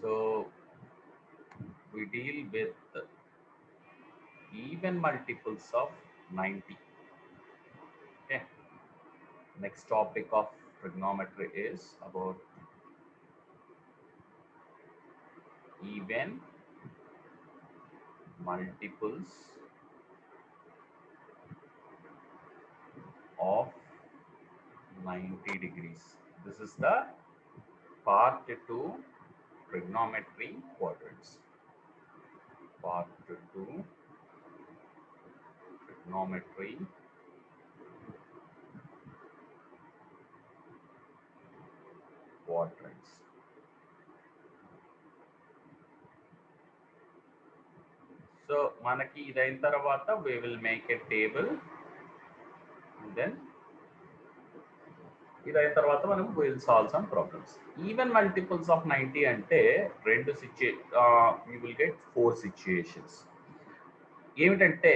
So we deal with even multiples of 90. Okay. Next topic of trigonometry is about even multiples of 90 degrees. This is the part 2 trigonometry quadrants. Part 2 trigonometry quadrants. So manaki idain tarvata we will make a table, and then ఇదైన తర్వాత మనం will solve some problems. Even multiples of 90 అంటే రెండు you will get 4 situations. ఏమిటంటే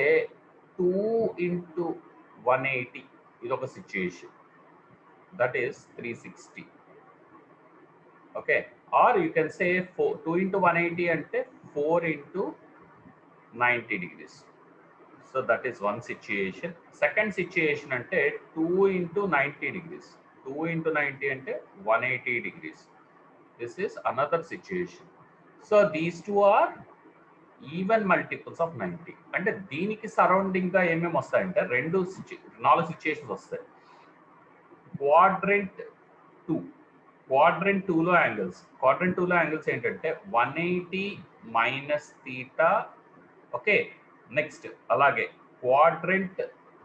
2 into 180 ఇది ఒక situation, that is 360. Okay, or you can say 2 into 180 అంటే 4 into 90 degrees. So that is one situation. Second situation అంటే 2 into 90 degrees. 2 into 90 అంటే 180 degrees. This is another situation. So these two are even multiples of 90. అంటే దీనికి surrounding గా ఏమేమి వస్తాయంటే నాలుగు situations వస్తాయి. క్వాడ్రెంట్ 2. క్వాడ్రెంట్ 2లో యాంగిల్స్. క్వాడ్రెంట్ 2లో యాంగిల్స్ ఏంటంటే 180 minus theta. ఓకే, నెక్స్ట్ అలాగే క్వాడ్రెంట్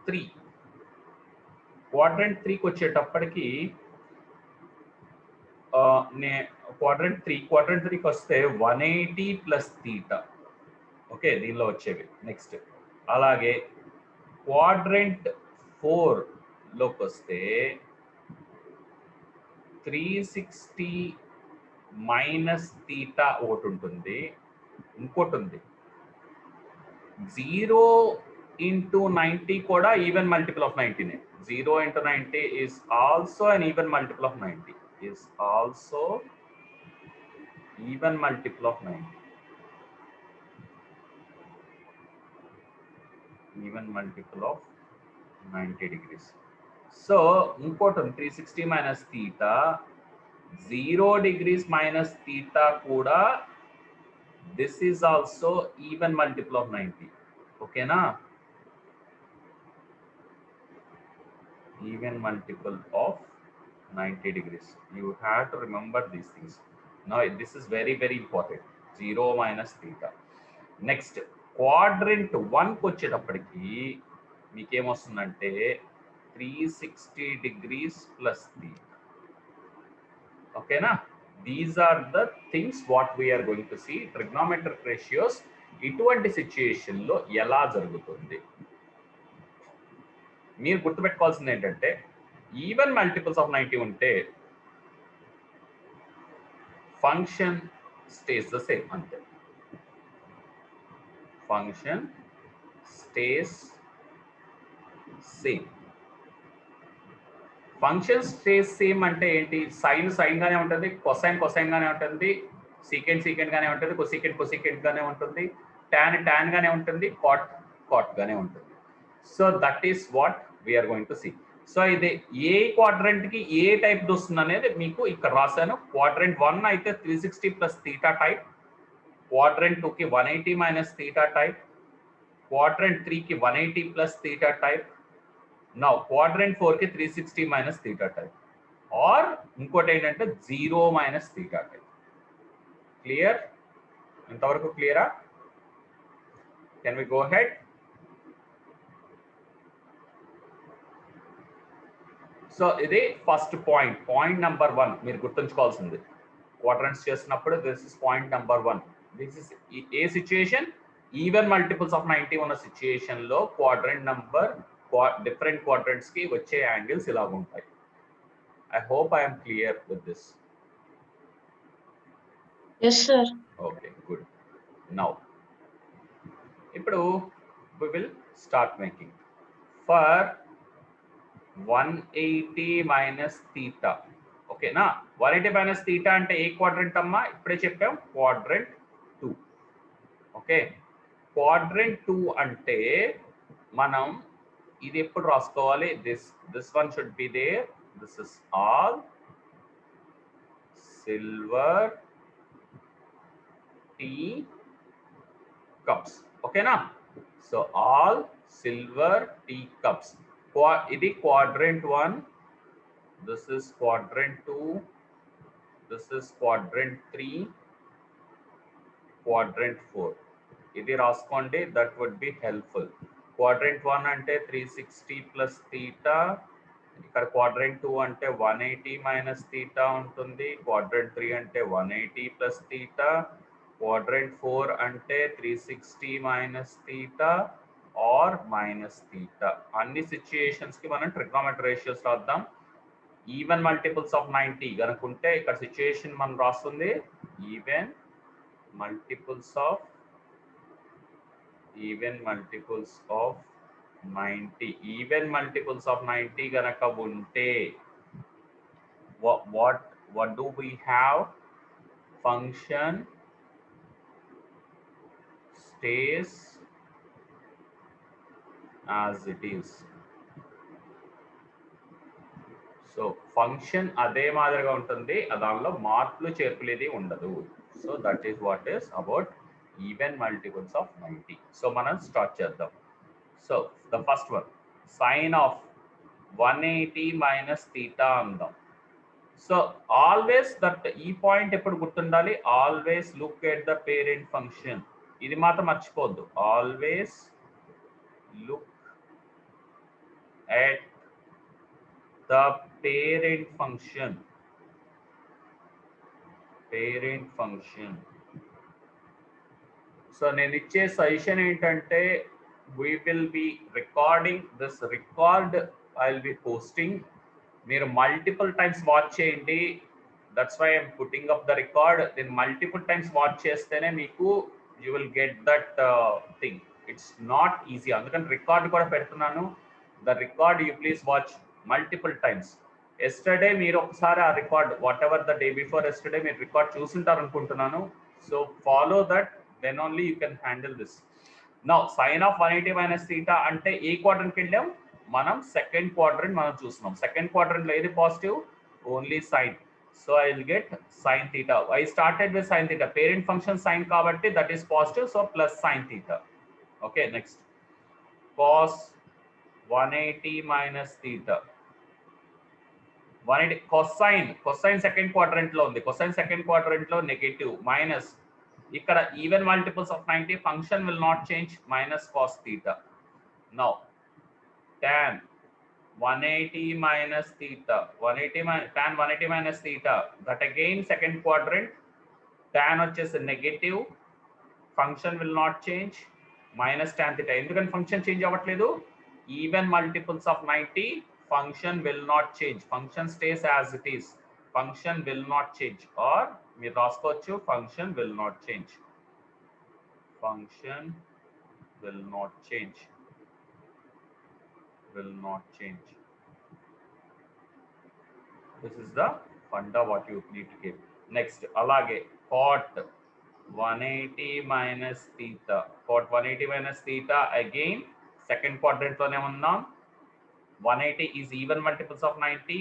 3. క్వాడ్రెంట్ 3కి వచ్చేటప్పటికి క్వాడ్రెంట్ 3కి వస్తే 180 plus theta. ఓకే, దీనిలో వచ్చేవి. నెక్స్ట్ అలాగే క్వాడ్రెంట్ 4లోకి వస్తే 360 minus theta ఒకటి ఉంటుంది. ఇంకోటి ఉంది 0 into 90 కూడా even multiple of 90నే. 0 into 90 is also an even multiple of 90. Is also even multiple of 90. Even multiple of 90 degrees. So ఇంకోటి 360 minus theta, 0 degrees minus theta కూడా this is also even multiple of 90. ఓకేనా? Even multiple of 90 degrees. You have to remember these things. Now this is very important. 0 minus theta. Next quadrant 1కి వచ్చేటప్పటికి మీకేమొస్తుందంటే 360 degrees plus theta. ఓకేనా? These are the things what we are going to see. Trigonometric ratios ఇటువంటి situation లో ఎలా జరుగుతుంది మీరు గుర్తుపెట్టుకోవాల్సింది ఏంటంటే ఈవెన్ మల్టిపుల్స్ ఆఫ్ 90 ఉంటే ఫంక్షన్ స్టేస్ ద సేమ్. అంతే, function stays same. Function stays same అంటే ఏంటి? సైన్ సైన్ గానే ఉంటుంది, కొసైన్ కొసైన్ గానే ఉంటుంది, సీకెంట్ సీకెంట్ గానే ఉంటుంది, కొసీకెంట్ కొసీకెంట్ గానే ఉంటుంది, టాన్ టాన్ గానే ఉంటుంది, కాట్ కాట్ గానే ఉంటుంది. So that is what we are going to see. So ఇది ఏ క్వాడ్రెంట్ కి ఏ టైప్ వస్తుంది అనేది మీకు ఇక్కడ రాశాను. క్వాడ్రెంట్ 1 అయితే 360 plus theta టైప్, క్వాడ్రెంట్ 2కి 180 minus theta టైప్, క్వాడ్రెంట్ 3కి 180 plus theta type. Now quadrant 4కి 360 minus theta టైప్, ఆర్ ఇంకోటి ఏంటంటే 0 minus theta టైప్. క్లియర్? ఇంతవరకు క్లియరా? Can we go head? So ఇది ఫస్ట్ పాయింట్ నెంబర్ 1 మీరు గుర్తుంచుకోవాల్సింది. క్వాడ్రెంట్స్ చేసినప్పుడు this is point number 1. This is a situation? Even multiples of 90 ఉన్న సిచ్యుయేషన్ లో క్వాడ్రెంట్ నంబర్ డిఫరెంట్ క్వాడ్రెంట్స్ కి వచ్చే యాంగిల్స్ ఇలా ఉంటాయి. I hope I am clear with this. Yes, sir. Okay, good. Now ఇప్పుడు we will start making for 180 minus theta. ఓకేనా 180 minus theta అంటే ఏ quadrant అమ్మా ఇప్పుడే చెప్పాం క్వాడ్రంట్ 2 ఓకే క్వాడ్రంట్ 2 అంటే మనం ఇది ఎప్పుడు రాసుకోవాలి this one should be there this is all silver tea cups ఓకేనా so all silver tea cups ఇది quadrant 1 this is quadrant 2 this is quadrant 3 quadrant 4 ఇది రాసుకోండి that would be helpful quadrant 1 అంటే 360 plus theta ఇక్కడ quadrant 2 అంటే 180 minus theta ఉంటుంది quadrant 3 అంటే 180 plus theta quadrant 4 అంటే 360 minus theta or minus theta అన్ని సిచ్యుయేషన్స్ కి మనం ట్రిగ్నోమెట్రీ రేషియోస్ రాద్దాం ఈవెన్ మల్టిపుల్స్ ఆఫ్ 90 గనుకుంటే ఇక్కడ సిచ్యుయేషన్ మనం రాస్తుంది even multiples of 90 even multiples of 90 గనక ఉంటే what do we have function stays as it is so function అదే మాదిరిగా ఉంటుంది దానిలో మార్పులు చేర్పులేది ఉండదు so that is what is about even multiples of 90 so మనం స్టార్ట్ చేద్దాం so the first one sine of 180 minus theta అందాం సో ఆల్వేస్ దట్ ఈ పాయింట్ ఎప్పుడు గుర్తుండాలి always look at the parent function ఇది మాత్రం మర్చిపోద్దు always look at the parent function so నేను ఇచ్చే సజెషన్ ఏంటంటే we will be recording this record I'll be posting మీరు మల్టిపుల్ టైమ్స్ వాచ్ చేయండి that's why I'm putting up the record then multiple times watch చేస్తేనే మీకు you will get that thing it's not easy అందుకని record కూడా పెడుతున్నాను the record you please watch multiple times yesterday మీరు ఒకసారి ఆ record whatever the day before yesterday మీరు record చూసుంటారు అనుకుంటున్నాను so follow that then only you can handle this now sine of 180 minus theta అంటే ఏ క్వాడ్రంట్కి వెళ్ళాం మనం సెకండ్ క్వాడ్రంట్ మనం చూస్తున్నాం సెకండ్ క్వాడ్రంట్లో ఏది positive only sine so I will get sine theta I started with sine theta parent function sine కాబట్టి that is positive so plus sine theta okay next cos 180 minus theta 180 cosine second quadrant లో ఉంది cosine second quadrant లో negative minus ఇక్కడ even multiples of 90 function will not change minus cos theta now tan 180 minus theta 180 minus theta that again second quadrant tan వచ్చేసి negative function will not change minus tan theta ఎందుకని function change అవ్వట్లేదు even multiples of 90 function will not change function stays as it is function will not change or మీరు రాసుకోవచ్చు function will not change this is the funda what you need to give next alage cot 180 minus theta again second quadrant లోనే ఉన్నాం 180 is even multiples of 90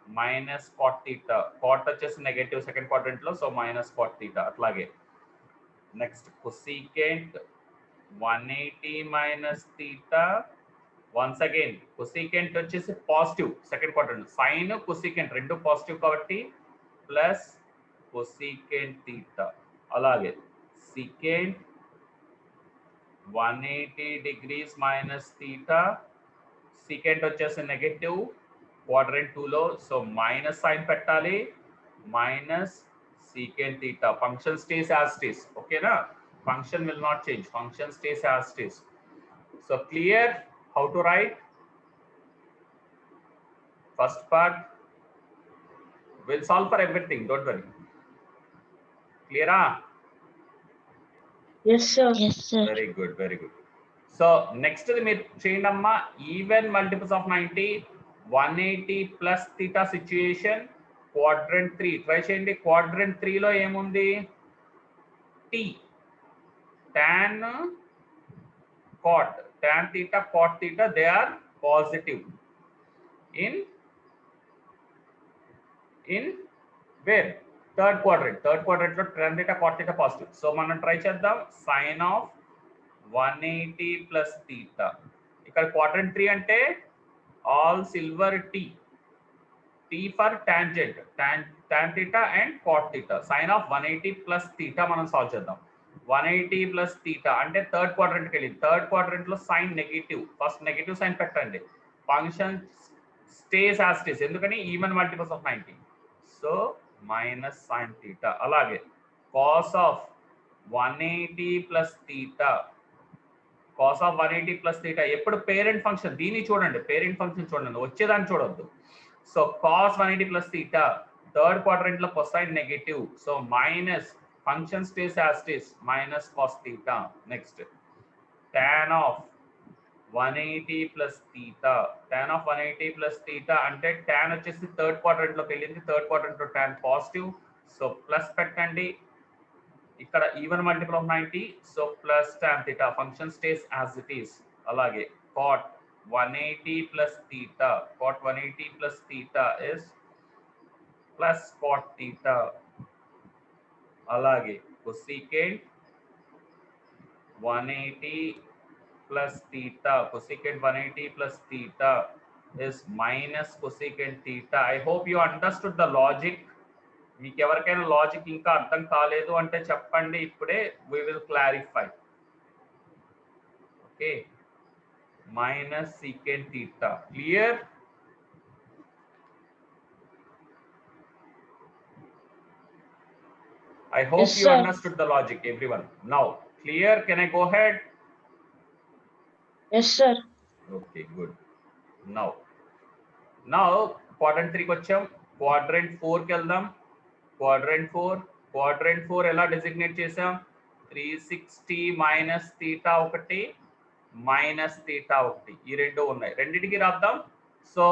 minus cot theta cot వచ్చేసి negative second quadrant లో so minus cot theta అట్లాగే next cosecant 180 minus theta once again cosecant వచ్చేసి positive second quadrant sine cosecant రెండు positive కాబట్టి plus cosecant theta అలాగే secant 180 degrees minus theta secant వచ్చేసి negative quadrant 2 లో so minus sign పెట్టాలి minus secant theta function stays as it is ఓకేనా function will not change function stays as it is so clear how to write first part we'll solve for everything don't worry clear Yes, sir. Yes, sir. very good so next మీరు చేయండి అమ్మా even multiples of 90 180 plus theta situation quadrant 3 try చేయండి. Quadrant 3 లో ఏముంది? t tan cot, tan theta cot theta, they are positive in where? Third quadrant లో tan theta cot theta positive. So మనం try చేద్దాం. sin of 180 plus theta. ఇక్కడ quadrant 3 అంటే all silver t for tangent, tan theta and cot theta. sin of 180 plus theta మనం solve చేద్దాం. 180 plus theta అంటే third quadrant కి వెళ్ళింది. Third quadrant లో sine negative, first negative sine పెట్టండి. Function stays as it is, ఎందుకని even multiples of 90. So minus sine theta. అలాగే cos of 180 plus theta, cos of 180 plus theta ఎప్పుడు parent function. దీన్ని చూడండి, parent function చూడండి, వచ్చేదాన్ని చూడొద్దు. So cos 180 plus theta third quadrant లో cosine negative, so minus function stays as it is minus cos theta. Next tan of 180 plus theta, tan of 180 plus theta అంటే tan వచ్చేసి third quadrant లోకి వెళ్ళింది, third quadrant లో tan positive, so plus పెట్టండి. ఇక్కడ even multiple of 90, so plus tan theta, function stays as it is. అలాగే cot 180 plus theta, cot 180 plus theta is plus cot theta. అలాగే cosecant 180 plus theta, cosecant 180 plus theta is minus cosecant theta. I hope you understood the logic. మీకు ఎవరికైనా logic ఇంకా అర్థం కాలేదు అంటే చెప్పండి, ఇప్పుడే we will clarify. Okay, minus secant theta. Clear? I hope yes, you understood the logic, everyone. Now, clear? Can I go ahead? Yes, sir. Okay, good. Now quadrant 3 కి వచ్చాం. quadrant 4 కి వెళ్దాం. quadrant 4 ఎలా డిజిగ్నేట్ చేసాం? 360 minus theta ఒకటి, minus theta ఒకటి, ఈ రెండు ఉన్నాయి. రెండింటికి రాద్దాం. సో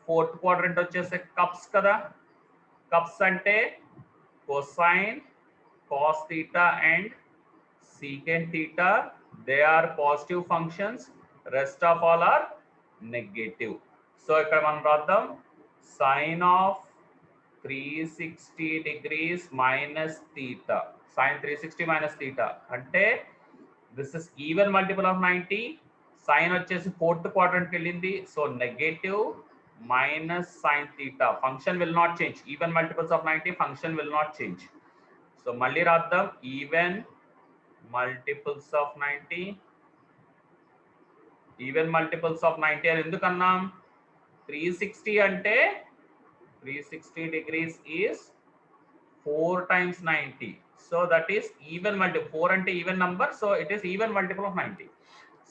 ఫోర్త్ క్వాడ్రంట్ వచ్చేసి కప్స్ కదా. కప్స్ అంటే cosine cos theta and secant theta, they are positive functions, rest of all are negative. So ఇక్కడ మనం రాద్దాం sin of 360 degrees minus theta, sin 360 minus theta అంటే this is even multiple of 90, sin వచ్చేసి fourth quadrant కి వెళ్ళింది, so negative minus sin theta, function will not change, even multiples of 90 function will not change. So మళ్ళీ రాద్దాం even multiples of 90, even multiples of 90 అని ఎందుకన్నాం? 360 అంటే 360 degrees is 4 times 90, so that is even multiple. 4 అంటే even number, so it is even multiple of 90.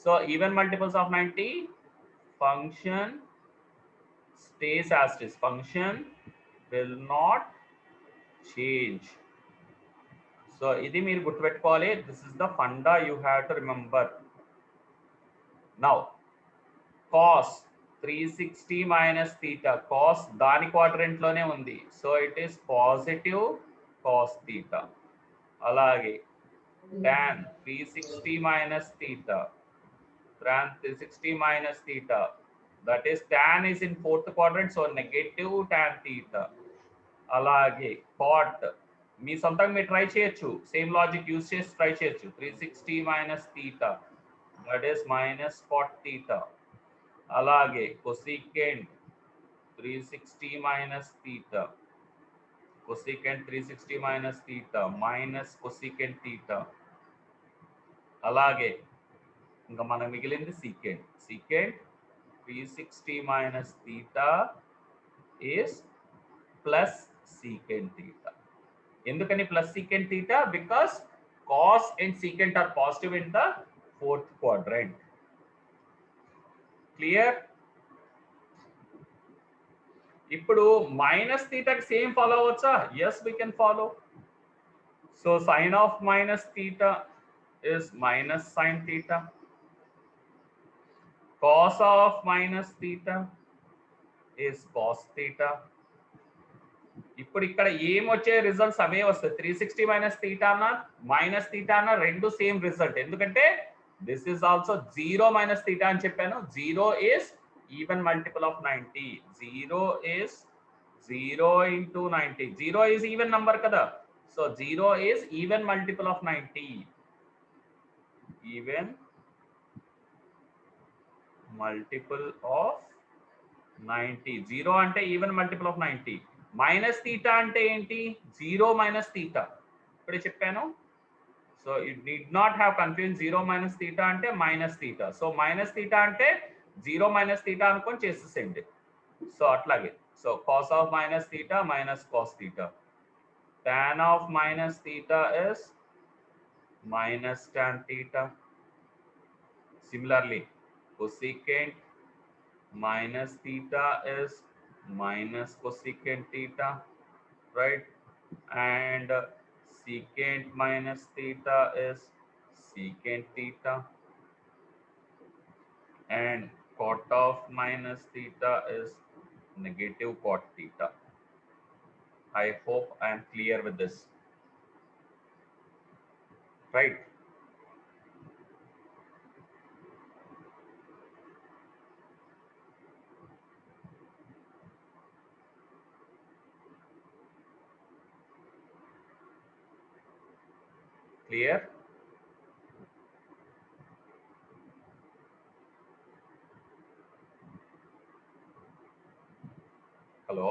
So even multiples of 90, function stays as it is, function will not change. So ఇది మీరు గుర్తుపెట్టుకోవాలి. This is the funda you have to remember. Now cos 360 minus theta, cos దాని quadrant లోనే ఉంది, so it is positive cos theta. అలాగే tan 360 minus theta, tan 360 minus theta, that is tan is in fourth quadrant, so negative tan theta. అలాగే cot మీ సొంతంగా మీరు try చేయొచ్చు, same logic use చేసి try చేయొచ్చు. 360 minus theta, that is minus cot theta. అలాగే cosecant 360 minus theta, cosecant 360 minus theta minus cosecant theta. అలాగే ఇంకా మనకు మిగిలింది secant, secant 360 minus theta is plus secant theta. ఎందుకని plus secant theta? Because cos and secant are positive in the fourth quadrant. Clear? ఇప్పుడు minus థీటాకి same follow అవ్వచ్చా? Yes, we can follow. So sine of minus theta is minus sine theta, cos of minus theta is cos theta, ఇప్పుడు ఇక్కడ ఏమొచ్చే results అవే వస్తాయి. 360 minus తీటానా minus తీటానా రెండు same result. ఎందుకంటే this is also 0 minus theta అని చెప్పాను. 0 is even multiple of 90. 0 is 0 into 90. 0 is even number కదా. So 0 is even multiple of 90. Even multiple of 90. 0 అంటే even multiple of 90. Minus theta అంటే ఏంటి? 0 minus theta ఇప్పుడే చెప్పాను. So it need not have confusion. 0 minus theta అంటే minus theta. So minus theta అంటే 0 minus theta అనుకొని చేసేసేయండి. సో అట్లాగే so cos of minus theta minus cos theta. tan of minus theta is minus tan theta. Similarly, cosecant minus theta is minus cosecant theta, right? And secant minus theta is secant theta, and cot of minus theta is negative cot theta. I hope I am clear with this, right? Clear? Hello?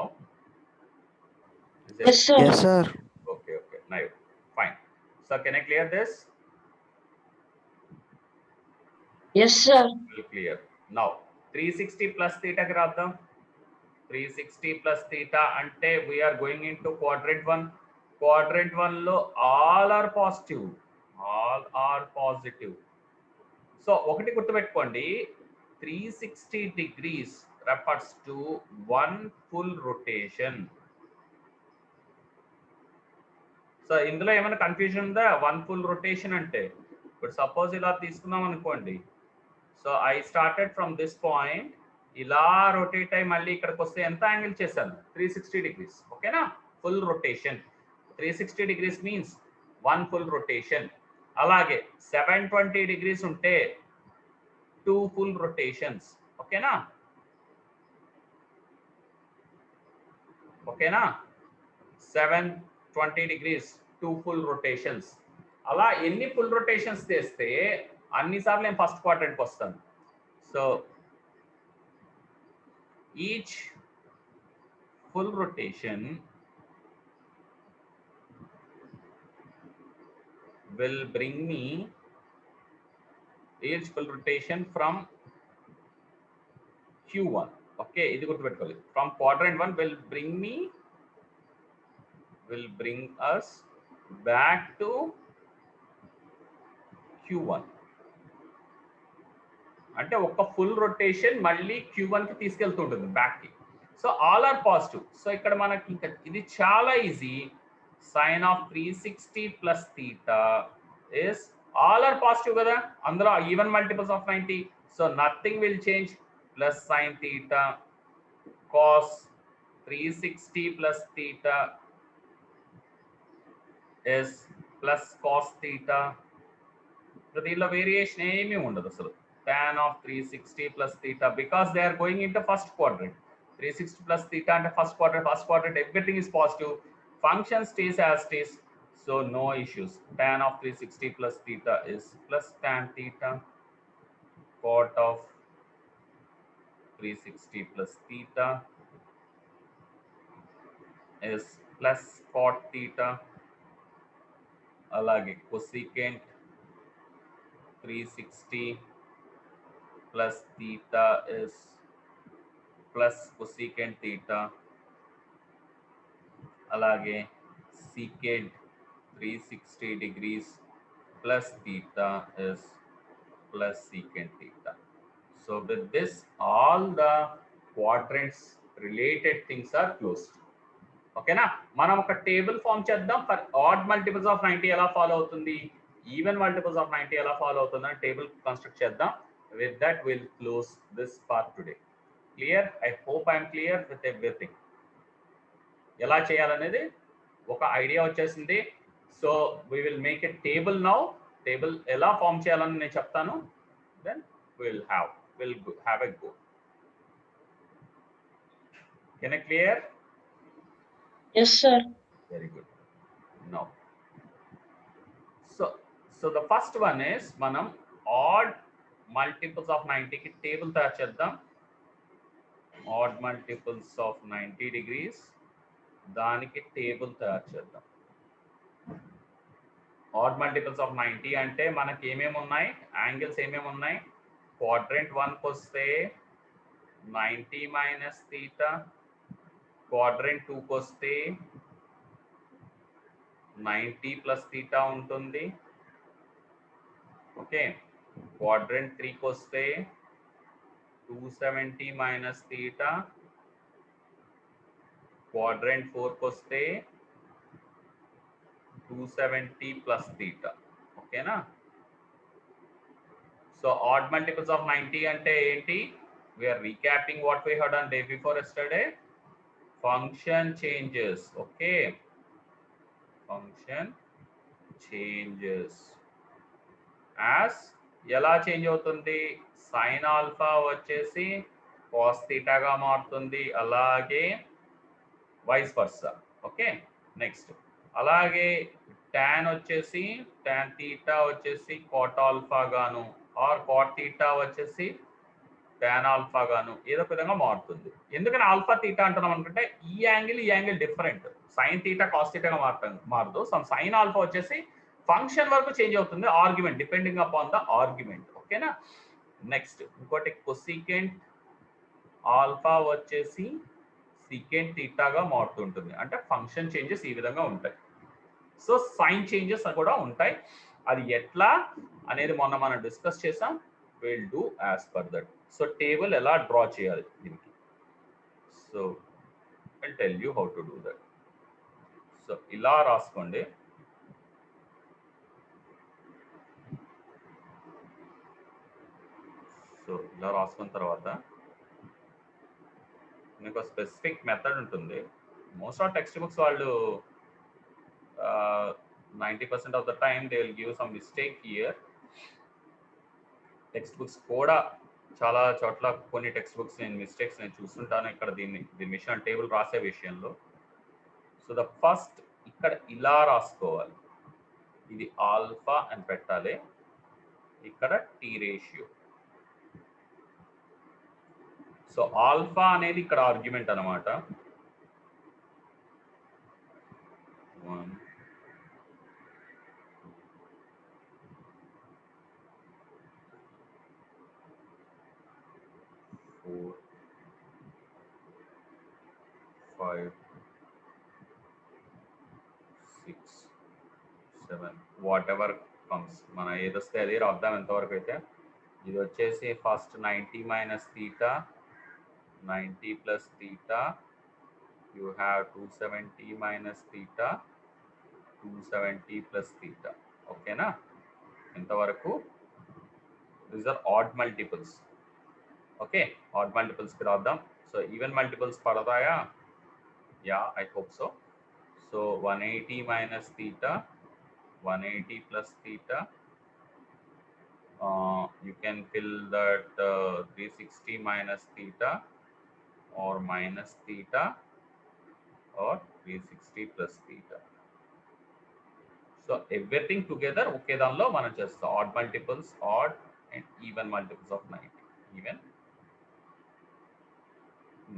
Yes, sir. Yes, sir. Okay, now fine. So can I clear this? Yes, sir. Well, clear. Now 360 plus theta కి రాద్దాం. 360 plus theta అంటే we are going into quadrant 1. Quadrant 1 లో all are positive. All are positive. So ఒకటి గుర్తుపెట్టుకోండి, 360 degrees refers to one full rotation. So ఇందులో ఏమైనా confusion ఉందా? One full rotation అంటే ఇప్పుడు సపోజ్ ఇలా తీసుకున్నాం అనుకోండి. So I started from this point, ఇలా రొటేట్ అయ్యి మళ్ళీ ఇక్కడికి వస్తే ఎంత యాంగిల్ చేశాను? 360 degrees. ఓకేనా? Full rotation. 360 degrees means one full rotation. అలాగే 720 degrees ఉంటే టూ ఫుల్ రొటేషన్స్. ఓకేనా? ఓకేనా? 720 degrees టూ ఫుల్ రొటేషన్స్. అలా ఎన్ని ఫుల్ రొటేషన్స్ చేస్తే అన్నిసార్లు నేను ఫస్ట్ క్వాడ్రంట్కి వస్తాను. So each full rotation will bring me each full rotation from Q1. Okay, ఇది గుర్తుపెట్టుకోవాలి. From quadrant 1 will bring us back to Q1. అంటే ఒక ఫుల్ రొటేషన్ మళ్ళీ Q1 కి తీసుకెళ్తుంటుంది బ్యాక్ కి. So all are positive. So ఇక్కడ మనకి ఇంకా ఇది చాలా easy. Sine of 360 plus theta is all are positive కదా, అందులో even multiples of 90. So nothing will change. Plus sine theta cos 360 plus theta is plus cos theta. దీనిలో variation ఏమీ ఉండదు అసలు. tan of 360 plus theta because they are going into first quadrant. 360 plus theta and first quadrant everything is positive. Function stays as it is, so no issues. Tan of 360 plus theta is plus tan theta. Cot of 360 plus theta is plus cot theta. Alage cosecant 360 plus theta is plus cosecant theta. అలాగే secant 360 degrees plus theta is plus secant theta. So with this all the quadrants related things are closed. ఓకేనా? మనం ఒక table form చేద్దాం. For add multiples of 90 ఎలా follow అవుతుంది, even multiples of 90 ఎలా follow అవుతుందని table construct చేద్దాం. With that we'll close this part today. Clear? I hope I am clear with everything. ఎలా చేయాలనేది ఒక ఐడియా వచ్చేసింది. So we will make a table now. Table ఎలా form చేయాలని నేను చెప్తాను. Then will have a go. Can I clear? Yes, sir. Very good. Now, so the first one is manam odd multiples of 90 ki table తయారు చేద్దాం. Odd multiples of 90 degrees దానికి table తయారు చేద్దాం. Odd multiples of 90 అంటే మనకి ఏమేమి ఉన్నాయి, angles ఏమేమి ఉన్నాయి. క్వాడ్రంట్ 1 కి వస్తే 90 మైనస్ తీటా, క్వాడ్రంట్ 2 కి వస్తే 90 ప్లస్ తీటా ఉంటుంది. ఓకే, క్వాడ్రంట్ 3 కి వస్తే 270 మైనస్ తీటా, క్వాడ్రంట్ 4 కి వస్తే 270 ప్లస్ తీటా. ఓకేనా? సో ఆడ్ మల్టిపుల్స్ ఆఫ్ 90 అంటే ఏంటి? We are recapping what we had done day before yesterday. Function changes. Okay, function changes as ఎలా చేంజ్ అవుతుంది? సైన్ ఆల్ఫా వచ్చేసి కాస్ థీటాగా మారుతుంది, అలాగే వైస్ వర్సా. ఓకే, నెక్స్ట్ అలాగే tan వచ్చేసి tan థీటా వచ్చేసి కాట్ ఆల్ఫా గాను, ఆర్ కాట్ థీటా వచ్చేసి tan ఆల్ఫా గాను ఏదో ఒక విధంగా మారుతుంది. ఎందుకని ఆల్ఫా థీటా అంటున్నాం అనుకుంటే ఈ angle different. Sine theta cos థీటాగా మారదు. సమ్ సైన్ ఆల్ఫా వచ్చేసి ఫంక్షన్ వరకు చేంజ్ అవుతుంది, argument depending upon the argument. ఓకేనా? నెక్స్ట్ ఇంకోటి కొసికెంట్ ఆల్ఫా వచ్చేసి సీకెంట్ థీటాగా మారుతుంటుంది. అంటే ఫంక్షన్ చేంజెస్ ఈ విధంగా ఉంటాయి. సో సైన్ చేంజెస్ కూడా ఉంటాయి. అది ఎట్లా అనేది మొన్న మనం డిస్కస్ చేసాం. Will do as per that. So table ఎలా డ్రా చేయాలి దీనికి. So I'll tell you how to do that. So ఇలా రాసుకోండి. సో ఇలా రాసుకున్న తర్వాత మీకు ఒక స్పెసిఫిక్ మెథడ్ ఉంటుంది. మోస్ట్ ఆఫ్ టెక్స్ట్ బుక్స్ వాళ్ళు 90% of the time they will give some mistake here. Text books కూడా చాలా చోట్ల కొన్ని టెక్స్ట్ బుక్స్ మిస్టేక్స్ నేను చూస్తుంటాను ఇక్కడ దీని విషయం టేబుల్ రాసే విషయంలో. సో ద ఫస్ట్ ఇక్కడ ఇలా రాసుకోవాలి. ఇది ఆల్ఫా అని పెట్టాలి, ఇక్కడ టీ రేషియో. సో ఆల్ఫా అనేది ఇక్కడ ఆర్గ్యుమెంట్ అన్నమాట. 1 4 5 6 7 వాట్ ఎవర్ కమ్స్, మన ఏదొస్తే అది రాద్దాం ఎంతవరకు అయితే. ఇది వచ్చేసి first 90 minus theta, 90 plus theta, you have 270 minus theta, 270 plus theta. ఓకేనా? ఎంతవరకు? These are odd multiples. Okay, odd multiples కి రాద్దాం. సో ఈవెన్ మల్టిపుల్స్ పడతాయా? Yeah, I hope so. So 180 minus theta, 180 plus theta. You can fill that 360 minus theta or minus theta or 360 plus theta. So everything together okay danlo mana chestam. Odd multiples, odd and even multiples of 90. Even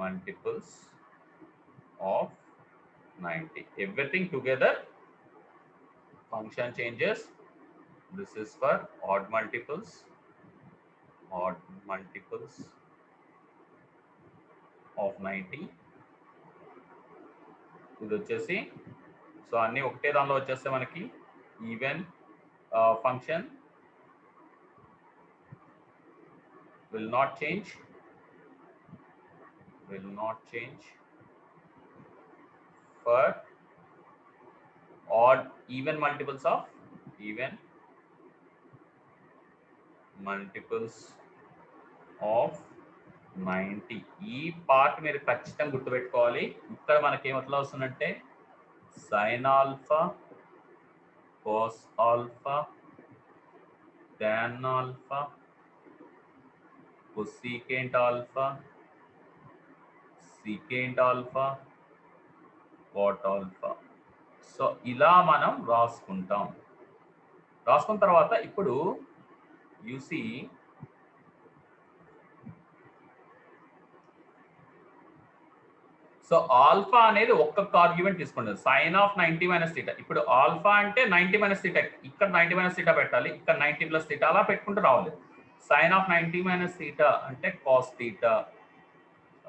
multiples of 90. Everything together, function changes. This is for odd multiples of 90. ఇది వచ్చేసి so అన్ని ఒకటే దానిలో వచ్చేస్తే మనకి even function will not change for odd even multiples of 90. 90. ఈ part మీరు ఖచ్చితంగా గుర్తుపెట్టుకోవాలి. ఇక్కడ మనకి ఏమట్లా వస్తుందంటే sin alpha, cos alpha, tan alpha, cosecant alpha, secant alpha, cot alpha. So ఇలా మనం రాసుకుంటాం. రాసుకున్న తర్వాత ఇప్పుడు you see సో ఆల్ఫా అనేది ఒక్కొక్క ఆర్గ్యుమెంట్ తీసుకోండి. Sine of 90 minus theta. ఇప్పుడు ఆల్ఫా అంటే 90 మైనస్ థీటా, ఇక్కడ 90 మైనస్ థీటా పెట్టాలి, ఇక్కడ 90 ప్లస్ థీటా, అలా పెట్టుకుంటూ రావాలి. సైన్ ఆఫ్ 90 మైనస్ థీటా అంటే కాస్ థీటా.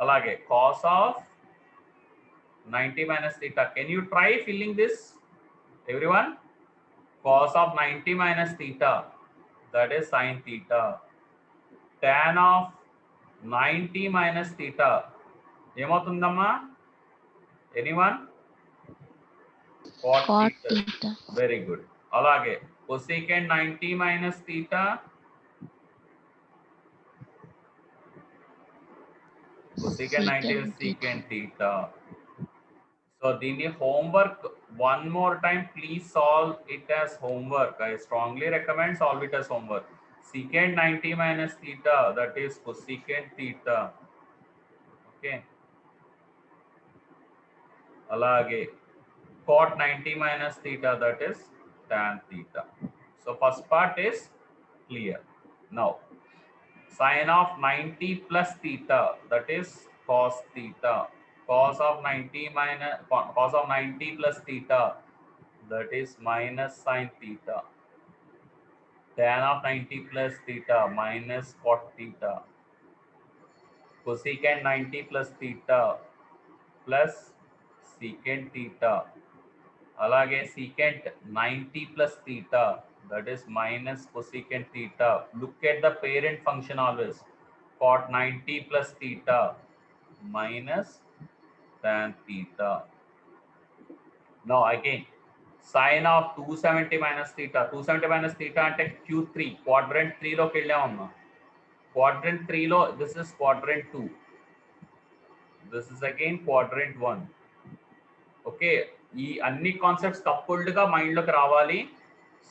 అలాగే cos of 90 minus theta. Can you try filling this everyone? Cos of 90 minus theta, that is sine theta. tan of 90 minus theta ఏమవుతుందమ్మా? Anyone? cot theta. Very good. అలాగే cosecant 90 minus theta, cosecant 90 is secant theta. So దీన్ని homework one more time, please solve it as homework. I strongly recommend solve it as homework. Secant 90 minus theta, that is cosecant theta. Okay. Alage cot 90 minus theta, that is tan theta. So first part is clear. Now sin of 90 plus theta, that is cos theta. Cos of 90 minus cos of 90 plus theta, that is minus sin theta. Tan of 90 plus theta minus cot theta. Cosecant 90 plus theta plus secant theta. Alage secant 90 plus theta, that is minus cosecant theta. Look at the parent function always. Cot 90 plus theta minus tan theta. Now again sin of 270 minus theta. 270 minus theta అంటే Q3 quadrant 3 లోకి వెళ్ళామమ్మా. Quadrant 3 లో this is quadrant 2, this is again quadrant 1. Okay, ఈ అన్ని concepts coupled గా mind లోకి రావాలి.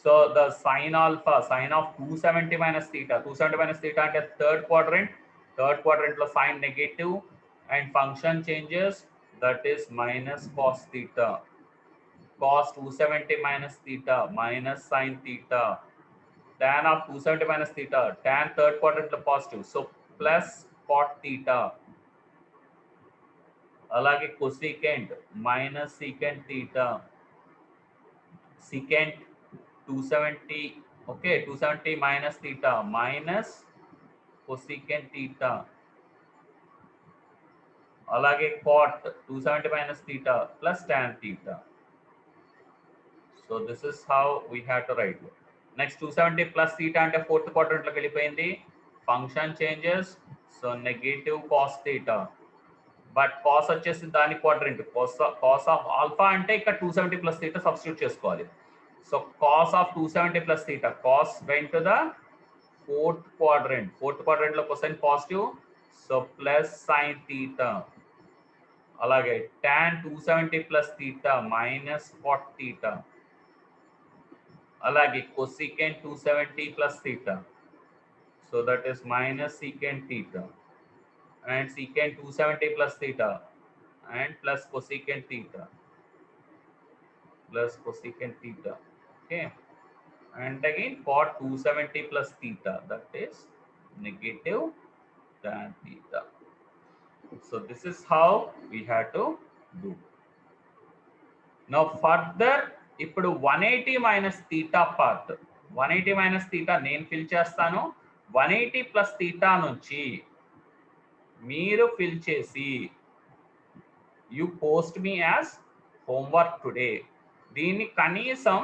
So the sine alpha, sine of 270 minus theta. 270 minus theta అంటే third quadrant లో sine negative and function changes, that is minus cos theta. cos 270 minus theta minus sin theta. Tan of 270 minus theta, tan third quadrant lo positive, so plus cot theta. Alage cosecant minus secant theta. Secant 270, okay, 270 minus theta minus cosecant theta. Alage cot 270 minus theta plus tan theta. So this is how we have to write it. Next 270 plus theta అంటే fourth quadrant లోకి వెళ్ళిపోయింది. Function changes, so negative cos theta. But cos వచ్చేసి దాని quadrant. cos of alpha అంటే ఇక్కడ 270 plus theta substitute చేసుకోవాలి. So cos of 270 plus theta, cos went to the fourth quadrant. Fourth quadrant లో cosine positive, so plus sin theta. అలాగే tan 270 plus theta minus cot theta. అలాగే cosecant 270 plus theta, so that is minus secant theta, and secant 270 plus theta and plus cosecant theta, plus cosecant theta. Okay, and again cot 270 plus theta, that is negative tan theta. So this is how we have to do. Now further ఇప్పుడు 180 minus theta part, 180 minus theta నేను fill చేస్తాను. 180 plus theta నుంచి మీరు fill చేసి you post me as homework today. దీన్ని కనీసం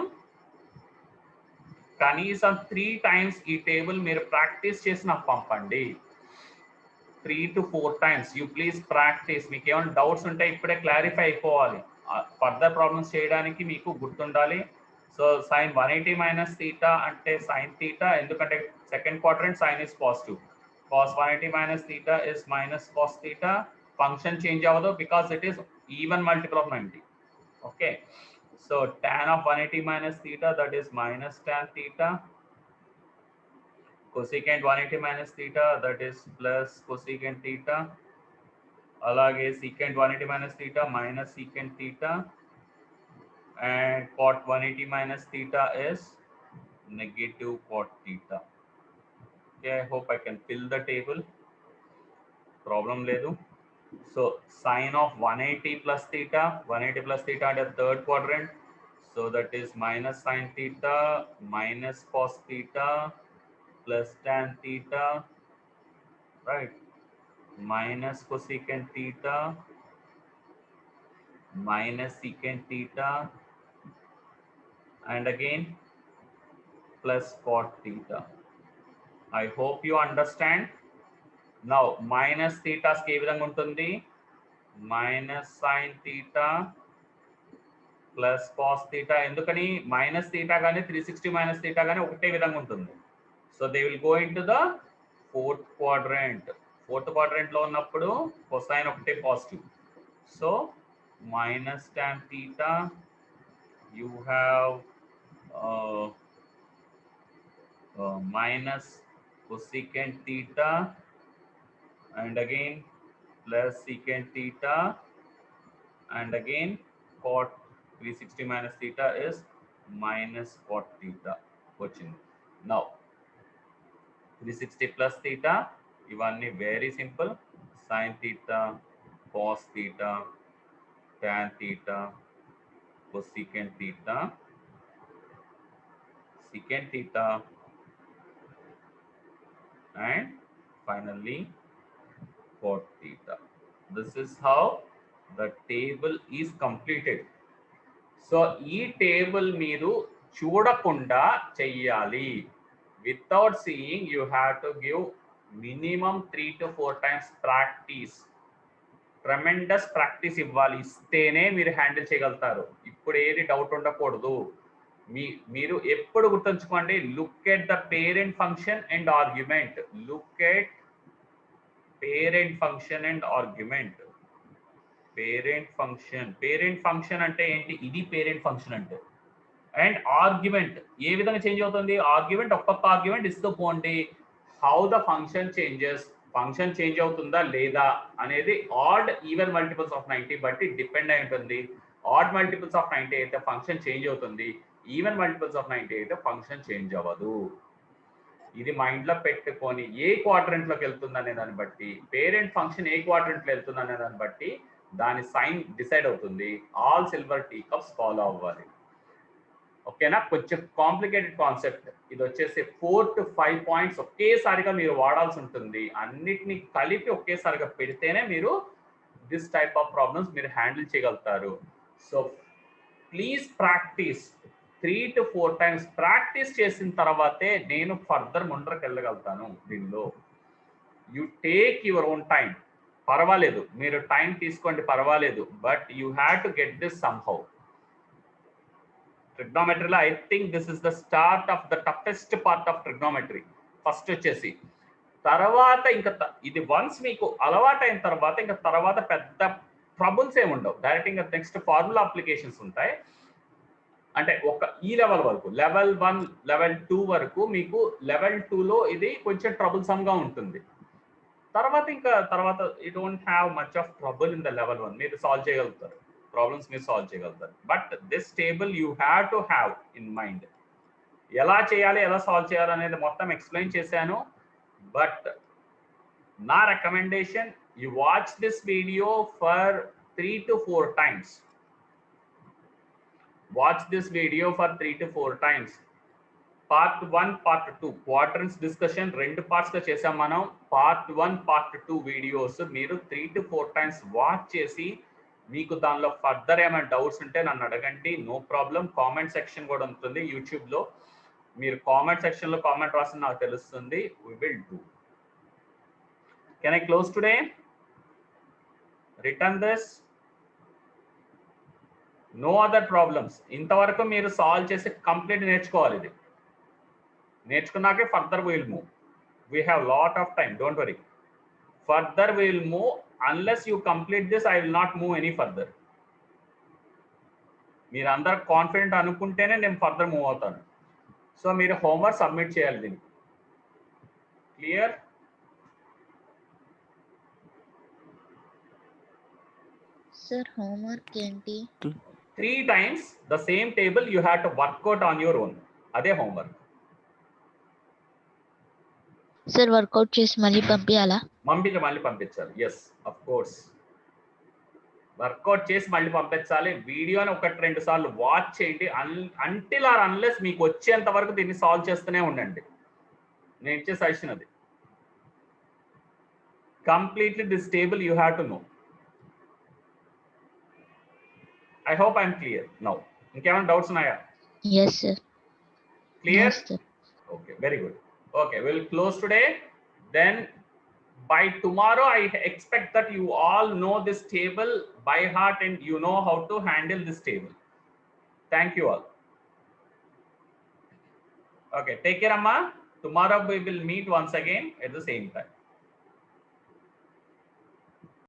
3 times ఈ table మీరు ప్రాక్టీస్ చేసి నాకు పంపండి. 3 to 4 times you please practice. మీకు ఏమైనా డౌట్స్ ఉంటే ఇప్పుడే క్లారిఫై అయిపోవాలి. ఫర్దర్ ప్రాబ్లమ్స్ చేయడానికి మీకు గుర్తుండాలి. సో సైన్ 180 మైనస్ థీటా అంటే సైన్ థీటా, ఎందుకంటే second quadrant sine is positive. cos 180 minus theta is minus cos theta. Function change avado because it is even multiple of 90. Okay, so tan of 180 minus theta, that is minus tan theta. Cosecant 180 minus theta, that is plus cosecant theta. Alage secant 180 minus theta minus secant theta, and cot 180 minus theta is negative cot theta. Okay, I hope I can fill the table. Problem ledu. So sine of 180 plus theta, 180 plus theta at the third quadrant. So that is minus sine theta minus cos theta plus tan theta, right? Minus cosecant theta minus secant theta, and again plus cot theta. I hope you understand. Now minus theta ఏ విధంగా ఉంటుంది? Minus sin theta plus cos theta. ఎందుకని minus theta గానీ 360 minus theta గానీ ఒకటే విధంగా ఉంటుంది. So they will go in to the fourth quadrant. Fourth quadrant లో ఉన్నప్పుడు కొసైన్ ఒకటే positive. So minus tan theta, you have minus cosecant theta, and again plus secant theta, and again cot 360 minus theta is minus cot theta వచ్చింది. Now 360 plus theta, ఇవన్నీ very simple. Sin theta, cos theta, tan theta, cosecant theta, secant theta, and finally cot theta. This is how the table is completed. So ఈ table మీరు చూడకుండా చెయ్యాలి. Without seeing, you have to give minimum 3 to 4 times practice. Tremendous practice ఇవ్వాలి, ఇస్తేనే మీరు handle చేయగలుగుతారు. ఇప్పుడు ఏది డౌట్ ఉండకూడదు. మీరు ఎప్పుడు గుర్తుంచుకోండి, look at the parent function and argument. Look at parent function and argument. Parent function అంటే ఏంటి? ఇది పేరెంట్ ఫంక్షన్ అంటే. అండ్ ఆర్గ్యుమెంట్ ఏ విధంగా చేంజ్ అవుతుంది? ఆర్గ్యుమెంట్ ఒక్కొక్క ఆర్గ్యుమెంట్ ఇస్తూ పోండి. How the function changes, function change అవుతుందా లేదా అనేది ఆడ్ ఈవెన్ మల్టిపుల్స్ ఆఫ్ 90 బట్టి డిపెండ్ అయి ఉంటుంది. ఆడ్ మల్టిపుల్స్ ఆఫ్ 90 అయితే ఫంక్షన్ చేంజ్ అవుతుంది, ఈవెన్ మల్టిపుల్స్ ఆఫ్ 90 అయితే ఫంక్షన్ చేంజ్ అవ్వదు. ఇది మైండ్ లో పెట్టుకొని ఏ క్వాడ్రంట్ లోకి వెళ్తుంది అనే దాన్ని బట్టి, పేరెంట్ ఫంక్షన్ ఏ క్వాడ్రంట్ లో వెళ్తుంది అనే దాన్ని బట్టి దాని సైన్ డిసైడ్ అవుతుంది. All silver tea cups follow అవ్వాలి. ఓకేనా? కొంచెం కాంప్లికేటెడ్ కాన్సెప్ట్ ఇది. వచ్చేసి 4 to 5 పాయింట్స్ ఒకేసారిగా మీరు వాడాల్సి ఉంటుంది. అన్నిటినీ కలిపి ఒకేసారిగా పెడితేనే మీరు దిస్ టైప్ ఆఫ్ ప్రాబ్లమ్స్ మీరు హ్యాండిల్ చేయగలుగుతారు. So please practice 3 to 4 times. Practice చేసిన తర్వాతే నేను ఫర్దర్ ముందరకు వెళ్ళగలుగుతాను దీనిలో. You take your own time, పర్వాలేదు, మీరు టైం తీసుకోండి, పర్వాలేదు, but you have to get this somehow. ట్రిగ్నోమెట్రీలో I think this is the start of the toughest part of trigonometry. First వచ్చేసి తర్వాత ఇంకా ఇది వన్స్ మీకు అలవాటు అయిన తర్వాత ఇంకా తర్వాత పెద్ద ట్రబుల్స్ ఏమి ఉండవు. డైరెక్ట్ ఇంకా నెక్స్ట్ ఫార్ములా అప్లికేషన్స్ ఉంటాయి. అంటే ఒక ఈ లెవెల్ వరకు, లెవెల్ 1 లెవెల్ 2 వరకు మీకు లెవెల్ 2లో ఇది కొంచెం ట్రబుల్సమ్ గా ఉంటుంది. తర్వాత you don't have much of trouble in the level 1. మీరు సాల్వ్ చేయగలుగుతారు, ప్రాబ్లమ్స్ మీరు సాల్వ్ చేయగలుగుతారు. But this table you have to have in mind. ఎలా చేయాలి, ఎలా సాల్వ్ చేయాలి అనేది మొత్తం ఎక్స్ప్లెయిన్ చేశాను. బట్ నా recommendation, you watch this video for 3 to 4 times. Watch this video for 3 to 4 times. Part 1, part 2 quadrants discussion 2 parts గా చేసాం మనం. పార్ట్ 1, పార్ట్ 2 వీడియోస్ మీరు 3 to 4 టైమ్స్ వాచ్ చేసి, మీకు దానిలో ఫర్దర్ ఏమైనా డౌట్స్ ఉంటే నన్ను అడగండి, నో ప్రాబ్లం. కామెంట్ సెక్షన్ కూడా ఉంటుంది యూట్యూబ్ లో. మీరు కామెంట్ సెక్షన్ లో కామెంట్ రాసిన నాకు తెలుస్తుంది. We will do. Can I close today? Return this. No other problems. ఇంతవరకు మీరు సాల్వ్ చేసి కంప్లీట్ నేర్చుకోవాలి. ఇది నేర్చుకున్నాకే further will move. We have lot of time, don't worry. Further we will move. Unless you complete this, I will not move any further. మీరు అందరు confident అనుకుంటేనే నేను ఫర్దర్ మూవ్ అవుతాను. సో మీరు హోంవర్క్ సబ్మిట్ చేయాలి దీనికి. Clear? Sir, homework enti? 3 times the same table you have to work out on your own. అదే homework. Sir, workout చేసి మళ్ళీ పంపియాలా? మళ్ళీ పంపించాలి. Yes, of course. వర్కౌట్ చేసి మళ్ళీ పంపించాలి. వీడియోని 1-2 సార్లు వాచ్ చేయండి. అంటిల్ ఆర్ అన్లెస్ మీకు వచ్చేంత వరకు దీన్ని సాల్వ్ చేస్తూనే ఉండండి. నేను ఇచ్చే సజెషన్ అది. Completely this table you have to know. I hope I'm clear now. ఇంకేమైనా డౌట్స్ ఉన్నాయా? Yes, sir. Clear? No, sir. Okay, very good. Okay, we'll close today. Then by tomorrow, I expect that you all know this table by heart and you know how to handle this table. Thank you all. Okay, take care, Amma. Tomorrow we will meet once again at the same time.